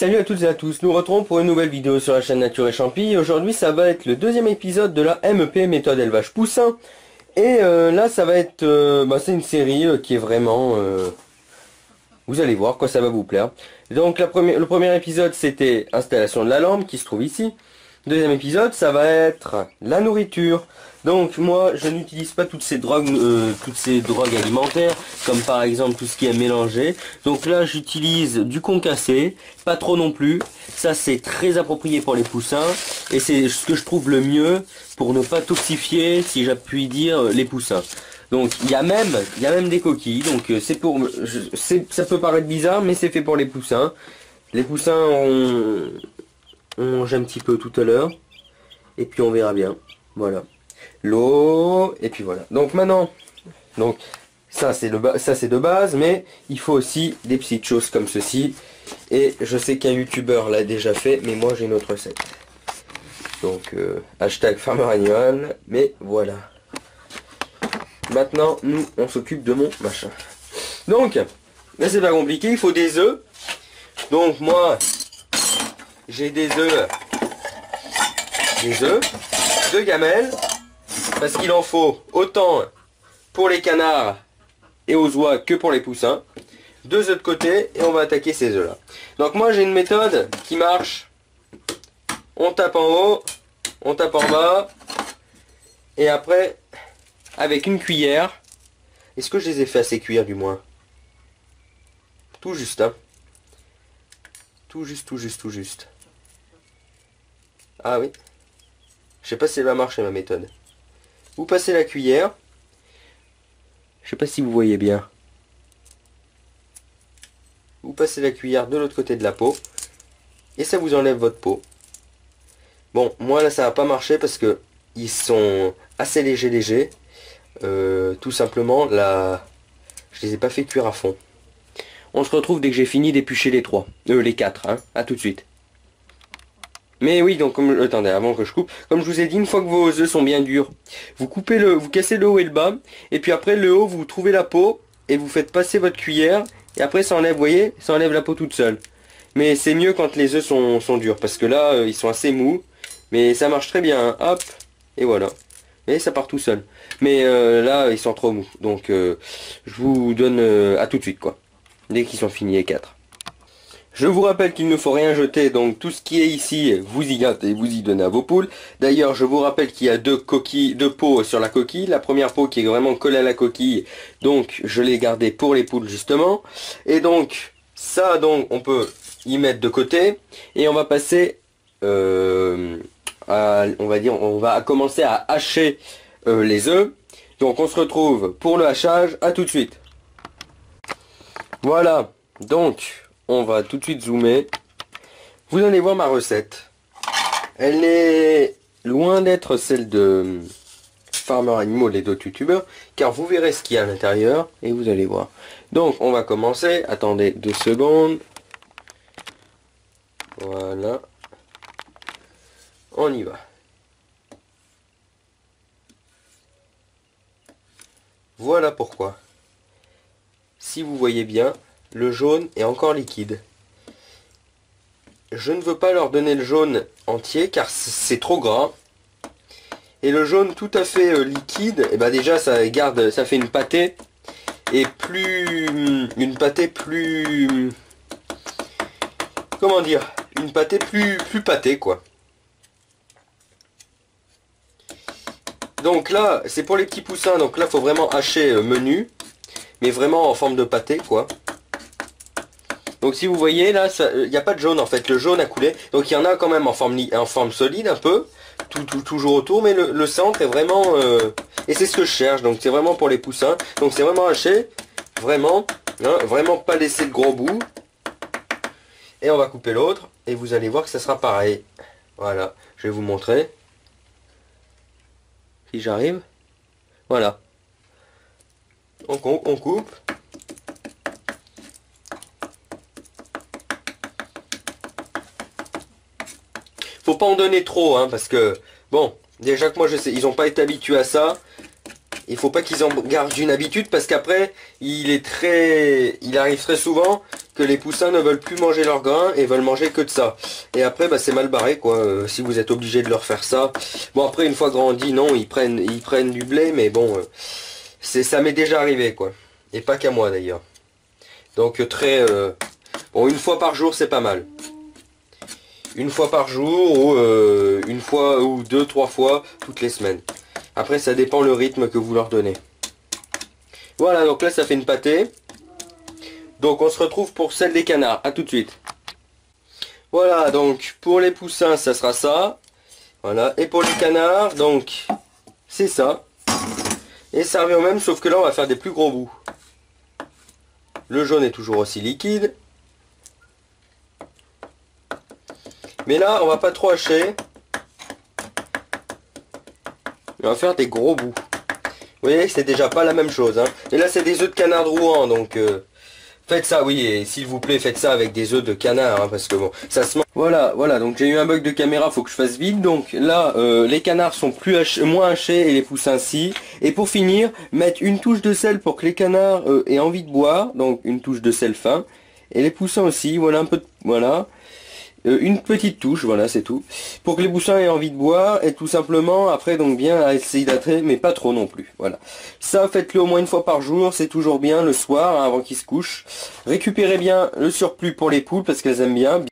Salut à toutes et à tous, nous retrouvons pour une nouvelle vidéo sur la chaîne Nature et Champi. Aujourd'hui ça va être le deuxième épisode de la MEP, méthode élevage poussin. Et là ça va être, c'est une série qui est vraiment, vous allez voir quoi, ça va vous plaire. Donc le premier épisode c'était installation de la lampe qui se trouve ici. Deuxième épisode ça va être la nourriture. Donc moi je n'utilise pas toutes ces drogues alimentaires, comme par exemple tout ce qui est mélangé. Donc là j'utilise du concassé, pas trop non plus. Ça c'est très approprié pour les poussins et c'est ce que je trouve le mieux pour ne pas toxifier, si j'appuie dire, les poussins. Donc il y a même des coquilles. Donc c'est pour, ça peut paraître bizarre mais c'est fait pour les poussins. Les poussins on mange un petit peu tout à l'heure et puis on verra bien. Voilà. L'eau et puis voilà. Donc maintenant, donc ça c'est de base, mais il faut aussi des petites choses comme ceci. Et je sais qu'un youtubeur l'a déjà fait, mais moi j'ai une autre recette. Donc hashtag FarmerAnimal, mais voilà. Maintenant nous on s'occupe de mon machin. Donc là c'est pas compliqué, il faut des œufs. Donc moi j'ai des œufs, deux gamelles. Parce qu'il en faut autant pour les canards et aux oies que pour les poussins. 2 œufs de côté et on va attaquer ces œufs là. Donc moi j'ai une méthode qui marche. On tape en haut, on tape en bas. Et après, avec une cuillère. Est-ce que je les ai fait assez cuire du moins? Tout juste, hein. Tout juste. Ah oui. Je sais pas si elle va marcher ma méthode. Vous passez la cuillère. Je sais pas si vous voyez bien. Vous passez la cuillère de l'autre côté de la peau. Et ça vous enlève votre peau. Bon, moi là ça va pas marcher parce que ils sont assez légers. Tout simplement, là, je les ai pas fait cuire à fond. On se retrouve dès que j'ai fini d'éplucher les 4. Hein. À tout de suite. Mais oui, donc attendez, avant que je coupe, comme je vous ai dit, une fois que vos œufs sont bien durs, vous cassez le haut et le bas, et puis après le haut, vous trouvez la peau, et vous faites passer votre cuillère, et après ça enlève, vous voyez, ça enlève la peau toute seule. Mais c'est mieux quand les œufs sont durs, parce que là, ils sont assez mous, mais ça marche très bien, hein. Hop, et voilà. Et ça part tout seul. Mais là, ils sont trop mous, donc je vous donne à tout de suite, quoi, dès qu'ils sont finis les 4. Je vous rappelle qu'il ne faut rien jeter, donc tout ce qui est ici, vous y gâtez, vous y donnez à vos poules. D'ailleurs, je vous rappelle qu'il y a deux peaux sur la coquille. La première peau qui est vraiment collée à la coquille, donc je l'ai gardée pour les poules justement. Et donc, ça, donc on peut y mettre de côté. Et on va passer, on va commencer à hacher les œufs. Donc on se retrouve pour le hachage, à tout de suite. Voilà, donc on va tout de suite zoomer. Vous allez voir ma recette. Elle est loin d'être celle de FarmerAnimal et d'autres youtubeurs, car vous verrez ce qu'il y a à l'intérieur et vous allez voir. Donc on va commencer. Attendez 2 secondes. Voilà. On y va. Voilà pourquoi. Si vous voyez bien, le jaune est encore liquide. Je ne veux pas leur donner le jaune entier car c'est trop gras. Et le jaune tout à fait liquide, et déjà ça fait une pâtée. Et une pâtée plus, comment dire, une pâtée plus pâtée quoi. Donc là, c'est pour les petits poussins, donc là faut vraiment hacher menu. Mais vraiment en forme de pâté quoi. Donc si vous voyez là, il n'y a pas de jaune en fait, le jaune a coulé. Donc il y en a quand même en forme solide un peu, toujours autour, mais le centre est vraiment... Et c'est ce que je cherche, donc c'est vraiment pour les poussins. Donc c'est vraiment haché, vraiment, hein, vraiment pas laisser le gros bout. Et on va couper l'autre, et vous allez voir que ça sera pareil. Voilà, je vais vous montrer. Si j'arrive. Voilà. On coupe. Faut pas en donner trop, hein, parce que, bon, déjà que moi je sais, ils n'ont pas été habitués à ça. Il faut pas qu'ils en gardent une habitude, parce qu'après, il arrive très souvent que les poussins ne veulent plus manger leur grain et veulent manger que de ça. Et après, bah, c'est mal barré, quoi, si vous êtes obligé de leur faire ça. Bon, après, une fois grandi, non, ils prennent du blé, mais bon, ça m'est déjà arrivé, quoi. Et pas qu'à moi, d'ailleurs. Donc, bon, une fois par jour, c'est pas mal. Une fois par jour, ou une fois, ou 2-3 fois, toutes les semaines. Après, ça dépend le rythme que vous leur donnez. Voilà, donc là, ça fait une pâtée. Donc on se retrouve pour celle des canards. À tout de suite. Voilà, donc pour les poussins, ça sera ça. Voilà. Et pour les canards, donc c'est ça. Et ça revient au même, sauf que là on va faire des plus gros bouts. Le jaune est toujours aussi liquide. Mais là, on va pas trop hacher. On va faire des gros bouts. Vous voyez que c'est déjà pas la même chose. Hein. Et là, c'est des œufs de canard de Rouen, donc... faites ça, oui, et s'il vous plaît, faites ça avec des œufs de canard, hein, parce que bon, ça se mange. Voilà, donc j'ai eu un bug de caméra, faut que je fasse vite. Donc là, les canards sont moins hachés et les poussins si. Et pour finir, mettre une touche de sel pour que les canards aient envie de boire, donc une touche de sel fin. Et les poussins aussi, voilà un peu, voilà. Une petite touche, voilà, c'est tout. Pour que les poussins aient envie de boire, et tout simplement, après, donc bien acéhydrater, mais pas trop non plus, voilà. Ça, faites-le au moins une fois par jour, c'est toujours bien, le soir, hein, avant qu'ils se couchent. Récupérez bien le surplus pour les poules, parce qu'elles aiment bien.